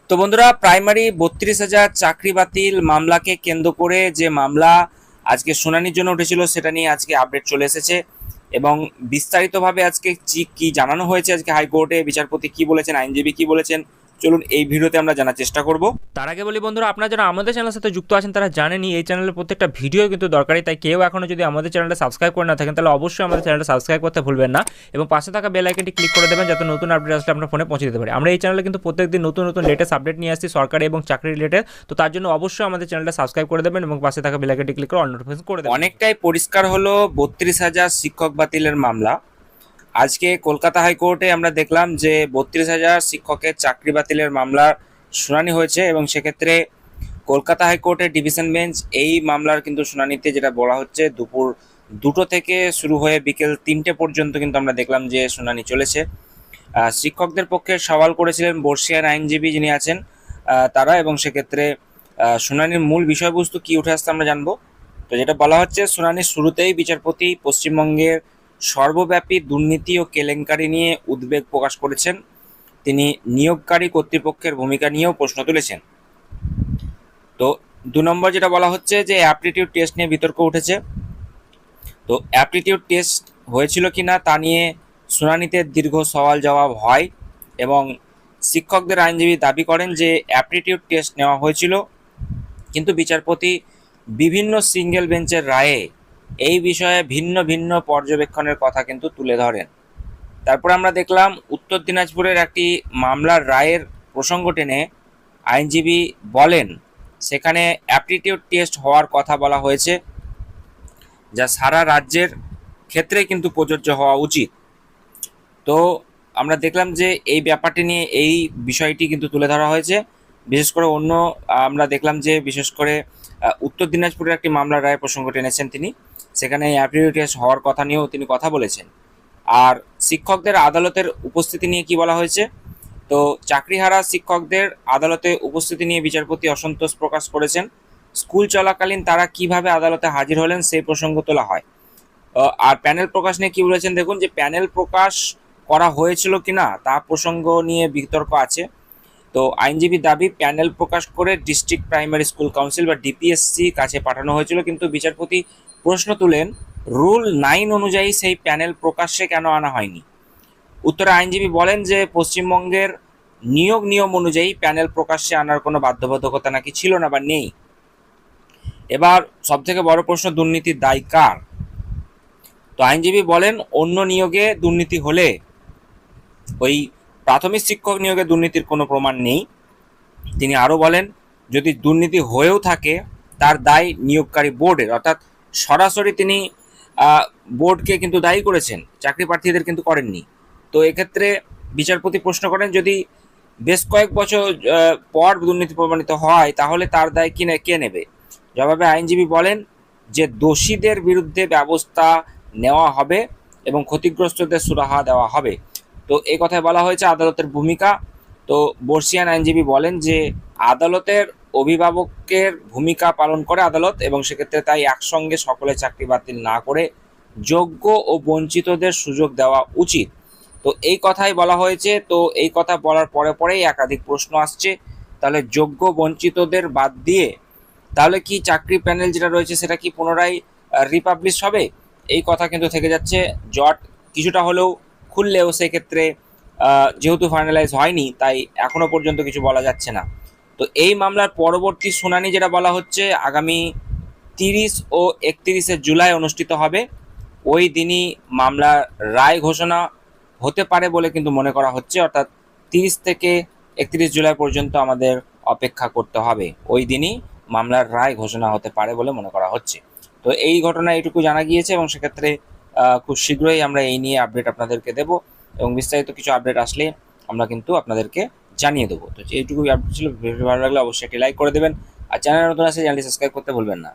তো বন্ধুরা, প্রাইমারি 32,000 চাকরি বাতিল মামলাকে কেন্দ্র করে যে মামলা আজকে শুনানির জন্য উঠেছিল সেটা নিয়ে আজকে আপডেট চলে এসেছে এবং বিস্তারিতভাবে আজকে কি জানানো হয়েছে। আজকে হাইকোর্টে বিচারপতি কি বলেছেন, আইনজীবী কি বলেছেন, চলুন এই ভিডিওতে আমরা জানার চেষ্টা করব। তার আগে বলি বন্ধুরা, আপনারা যারা আমাদের চ্যানেলের সাথে যুক্ত আছেন তারা জানেনই এই চ্যানেলের প্রত্যেকটা ভিডিও কিন্তু দরকারি, তাই কেউ এখনও যদি আমাদের চ্যানেলটা সাবস্ক্রাইব করে না থাকেন তাহলে অবশ্যই আমাদের চ্যানেলটা সাবস্ক্রাইব করতে ভুলবেন না এবং পাশে থাকা বেল আইকনটি ক্লিক করে দেবেন যাতে নতুন আপডেট আসলে আপনার ফোনে পৌঁছে দিতে পারে। আমরা এই চ্যানেলে কিন্তু প্রত্যেকদিন নতুন নতুন লেটেস্ট আপডেট নিয়ে আসছি সরকারি এবং চাকরি রিলেটেড, তো তার জন্য অবশ্যই আমাদের চ্যানেলটা সাবস্ক্রাইব করে দেবেন এবং পাশে থাকা বেল আইকনটি ক্লিক করে অল নোটিফিকেশন করে দেবেন। অনেকটাই পরিষ্কার হলো 32,000 শিক্ষক বাতিলের মামলা। আজকে কলকাতা হাইকোর্টে আমরা দেখলাম যে 32,000 শিক্ষকের চাকরি বাতিলের মামলার শুনানি হয়েছে এবং সেক্ষেত্রে কলকাতা হাইকোর্টের ডিভিশন বেঞ্চ এই মামলার কিন্তু শুনানিতে যেটা বলা হচ্ছে দুপুর 2টো থেকে শুরু হয়ে বিকেল 3টে পর্যন্ত কিন্তু আমরা দেখলাম যে শুনানি চলেছে। শিক্ষকদের পক্ষে সওয়াল করেছিলেন বর্ষিয়ান আইনজীবী যিনি আছেন তারা, এবং সেক্ষেত্রে শুনানির মূল বিষয়বস্তু কি উঠে আসছে আমরা জানবো। তো যেটা বলা হচ্ছে, শুনানির শুরুতেই বিচারপতি পশ্চিমবঙ্গের সর্বব্যাপী দুর্নীতি ও কেলেঙ্কারি নিয়ে উদ্বেগ প্রকাশ করেছেন। তিনি নিয়োগকারী কর্তৃপক্ষের ভূমিকা নিয়েও প্রশ্ন তুলেছেন। তো 2 নম্বর যেটা বলা হচ্ছে যে অ্যাপটিটিউড টেস্ট নিয়ে বিতর্ক উঠেছে। তো অ্যাপটিটিউড টেস্ট হয়েছিল কিনা তা নিয়ে শুনানিতে দীর্ঘ সওয়াল জবাব হয় এবং শিক্ষকদের আইনজীবী দাবি করেন যে অ্যাপটিটিউড টেস্ট নেওয়া হয়েছিল, কিন্তু বিচারপতি বিভিন্ন সিঙ্গেল বেঞ্চের রায়ে এই বিষয়ে ভিন্ন ভিন্ন পর্যবেক্ষণের কথা কিন্তু তুলে ধরেন। তারপর আমরা দেখলাম উত্তর দিনাজপুরের একটি মামলার রায়ের প্রসঙ্গ টেনে আইনজীবী বলেন সেখানে অ্যাপটিটিউড টেস্ট হওয়ার কথা বলা হয়েছে, যা সারা রাজ্যের ক্ষেত্রে কিন্তু প্রযোজ্য হওয়া উচিত। তো আমরা দেখলাম যে এই ব্যাপারটি নিয়ে এই বিষয়টি কিন্তু তুলে ধরা হয়েছে। বিশেষ করে আমরা দেখলাম যে বিশেষ করে উত্তর দিনাজপুরের একটি মামলার রায় প্রসঙ্গ টেনেছেন তিনি, সেখানে অ্যাপটিটিউড টেস্ট হওয়ার কথা নিয়েও তিনি কথা বলেছেন। আর শিক্ষকদের আদালতের উপস্থিতি নিয়ে কি বলা হয়েছে, তো চাকরিহারা শিক্ষকদের আদালতে উপস্থিতি নিয়ে বিচারপতি অসন্তোষ প্রকাশ করেছেন। স্কুল চলাকালীন তারা কিভাবে আদালতে হাজির হলেন সেই প্রসঙ্গ তোলা হয়। আর প্যানেল প্রকাশ নিয়ে কি বলেছেন দেখুন, যে প্যানেল প্রকাশ করা হয়েছিল কিনা তা প্রসঙ্গ নিয়ে বিতর্ক আছে। তো আইনজীবীর দাবি প্যানেল প্রকাশ করে ডিস্ট্রিক্ট প্রাইমারি স্কুল কাউন্সিল বা ডিপিএসসি কাছে পাঠানো হয়েছিল, কিন্তু বিচারপতি প্রশ্ন তুলেন রুল 9 অনুযায়ী সেই প্যানেল প্রকাশ্যে কেন আনা হয়নি। উত্তরে আইনজীবী বলেন যে পশ্চিমবঙ্গের নিয়োগ নিয়ম অনুযায়ী প্যানেল প্রকাশ্যে আনার কোনো বাধ্যবাধকতা নাকি ছিল না বা নেই। এবার সবথেকে বড় প্রশ্ন, দুর্নীতির দায় কার? তো আইনজীবী বলেন অন্য নিয়োগে দুর্নীতি হলে ওই প্রাথমিক শিক্ষক নিয়োগে দুর্নীতির কোনো প্রমাণ নেই। তিনি আরও বলেন যদি দুর্নীতি হয়েও থাকে তার দায় নিয়োগকারী বোর্ডের, অর্থাৎ সরাসরি তিনি বোর্ডকে কিন্তু দায়ী করেছেন, চাকরি প্রার্থীদের কিন্তু করেননি। তো এক্ষেত্রে বিচারপতি প্রশ্ন করেন যদি বেশ কয়েক বছর পর দুর্নীতি প্রমাণিত হয় তাহলে তার দায় কে নেবে। জবাবে আইনজীবী বলেন যে দোষীদের বিরুদ্ধে ব্যবস্থা নেওয়া হবে এবং ক্ষতিগ্রস্তদের সুরাহা দেওয়া হবে। তো এই কথায় বলা হয়েছে আদালতের ভূমিকা। তো বর্ষিয়ান আইনজীবী বলেন যে আদালতের অভিভাবকের ভূমিকা পালন করে আদালত, এবং সেক্ষেত্রে তাই একসঙ্গে সকলের চাকরি বাতিল না করে যোগ্য ও বঞ্চিতদের সুযোগ দেওয়া উচিত। তো এই কথাই বলা হয়েছে। তো এই কথা বলার পরে পরেই একাধিক প্রশ্ন আসছে, তাহলে যোগ্য বঞ্চিতদের বাদ দিয়ে তাহলে কি চাকরি প্যানেল যেটা রয়েছে সেটা কি পুনরায় রিপাবলিশ হবে? এই কথা কিন্তু থেকে যাচ্ছে। জট কিছুটা হলেও খুললেও সেক্ষেত্রে যেহেতু ফাইনালাইজ হয়নি তাই এখনো পর্যন্ত কিছু বলা যাচ্ছে না। তো এই মামলার পরবর্তী শুনানি যেটা বলা হচ্ছে আগামী 30 ও 31শে জুলাই অনুষ্ঠিত হবে। ওই দিনই মামলার রায় ঘোষণা হতে পারে বলে কিন্তু মনে করা হচ্ছে, অর্থাৎ 30 থেকে 31 জুলাই পর্যন্ত আমাদের অপেক্ষা করতে হবে। ওই দিনই মামলার রায় ঘোষণা হতে পারে বলে মনে করা হচ্ছে। তো এই ঘটনা এইটুকু জানা গিয়েছে এবং সেক্ষেত্রে খুব শীঘ্রই আমরা এই নিয়ে আপডেট আপনাদেরকে দেব এবং বিস্তারিত কিছু আপডেট আসলে আমরা কিন্তু আপনাদেরকে জানিয়ে দেবো। তো এইটুকুই আপডেট ছিল। ভিডিও ভালো লাগলে অবশ্যই একটি লাইক করে দেবেন আর চ্যানেল নতুন আসলে চ্যানেলটি সাবস্ক্রাইব করতে ভুলবেন না।